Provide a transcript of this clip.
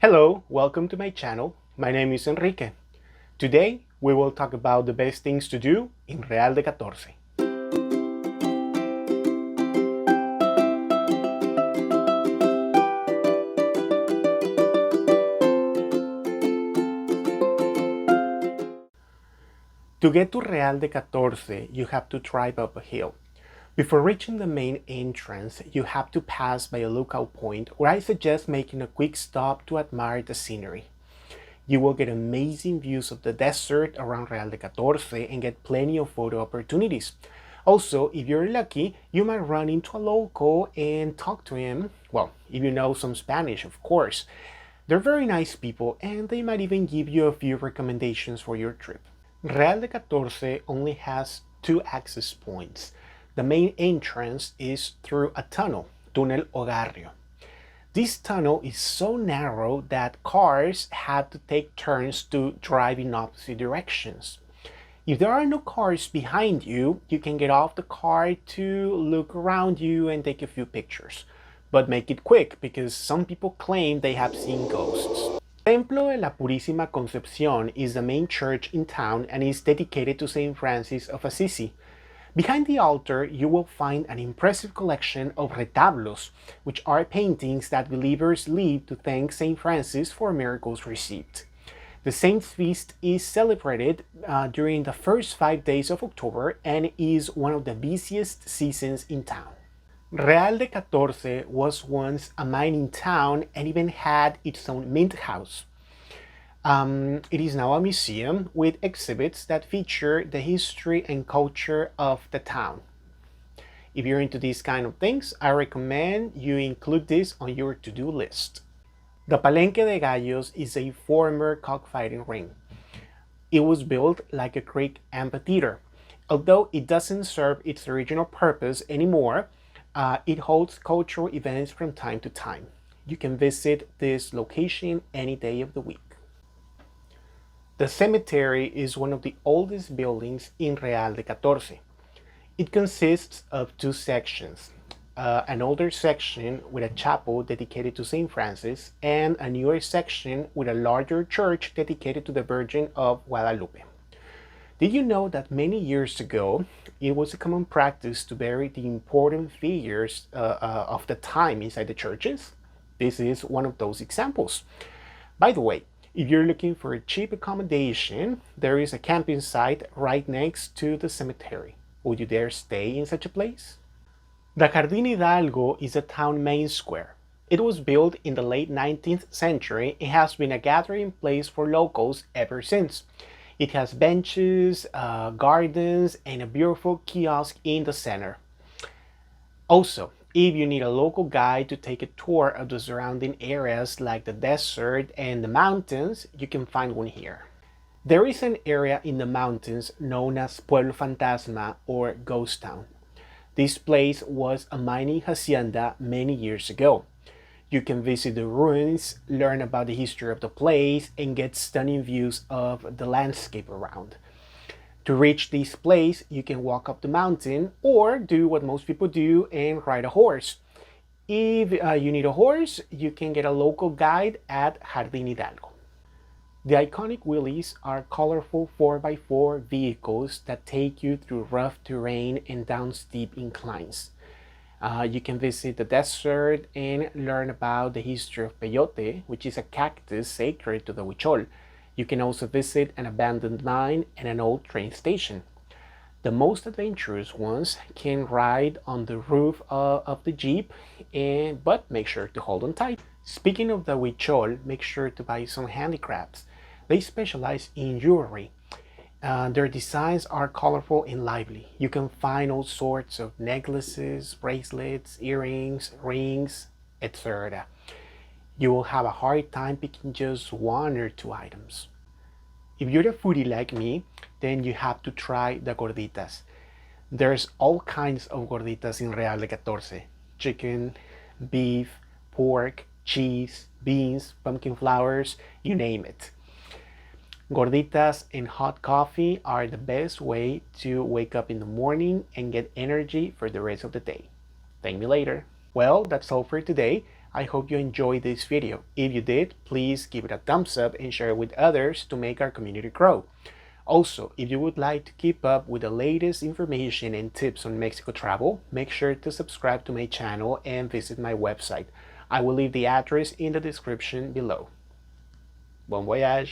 Hello, welcome to my channel. My name is Enrique. Today we will talk about the best things to do in Real de Catorce. To get to Real de Catorce, you have to drive up a hill. Before reaching the main entrance, you have to pass by a lookout point where I suggest making a quick stop to admire the scenery. You will get amazing views of the desert around Real de Catorce and get plenty of photo opportunities. Also, if you're lucky, you might run into a local and talk to him. Well, if you know some Spanish, of course. They're very nice people and they might even give you a few recommendations for your trip. Real de Catorce only has two access points. The main entrance is through a tunnel, Túnel Ogarrio. This tunnel is so narrow that cars have to take turns to drive in opposite directions. If there are no cars behind you, you can get off the car to look around you and take a few pictures. But make it quick because some people claim they have seen ghosts. Templo de la Purísima Concepción is the main church in town and is dedicated to Saint Francis of Assisi. Behind the altar, you will find an impressive collection of retablos, which are paintings that believers leave to thank Saint Francis for miracles received. The saint's feast is celebrated during the first 5 days of October and is one of the busiest seasons in town. Real de Catorce was once a mining town and even had its own mint house. It is now a museum with exhibits that feature the history and culture of the town. If you're into these kind of things, I recommend you include this on your to-do list. The Palenque de Gallos is a former cockfighting ring. It was built like a Greek amphitheater. Although it doesn't serve its original purpose anymore, it holds cultural events from time to time. You can visit this location any day of the week. The cemetery is one of the oldest buildings in Real de Catorce. It consists of two sections, an older section with a chapel dedicated to Saint Francis and a newer section with a larger church dedicated to the Virgin of Guadalupe. Did you know that many years ago, it was a common practice to bury the important figures of the time inside the churches? This is one of those examples. By the way, if you're looking for a cheap accommodation, there is a camping site right next to the cemetery. Would you dare stay in such a place? The Jardín Hidalgo is a town main square. It was built in the late 19th century and has been a gathering place for locals ever since. It has benches, gardens, and a beautiful kiosk in the center. Also, if you need a local guide to take a tour of the surrounding areas like the desert and the mountains, you can find one here. There is an area in the mountains known as Pueblo Fantasma or Ghost Town. This place was a mining hacienda many years ago. You can visit the ruins, learn about the history of the place, and get stunning views of the landscape around. To reach this place, you can walk up the mountain or do what most people do and ride a horse. If you need a horse, you can get a local guide at Jardín Hidalgo. The iconic Willys are colorful 4x4 vehicles that take you through rough terrain and down steep inclines. You can visit the desert and learn about the history of peyote, which is a cactus sacred to the Huichol. You can also visit an abandoned mine and an old train station. The most adventurous ones can ride on the roof of the Jeep, but make sure to hold on tight. Speaking of the Huichol, make sure to buy some handicrafts. They specialize in jewelry. Their designs are colorful and lively. You can find all sorts of necklaces, bracelets, earrings, rings, etc. You will have a hard time picking just one or two items. If you're a foodie like me, then you have to try the Gorditas. There's all kinds of Gorditas in Real de Catorce. Chicken, beef, pork, cheese, beans, pumpkin flowers, you name it. Gorditas and hot coffee are the best way to wake up in the morning and get energy for the rest of the day. Thank me later. Well, that's all for today. I hope you enjoyed this video. If you did, please give it a thumbs up and share it with others to make our community grow. Also, if you would like to keep up with the latest information and tips on Mexico travel, make sure to subscribe to my channel and visit my website. I will leave the address in the description below. Bon voyage!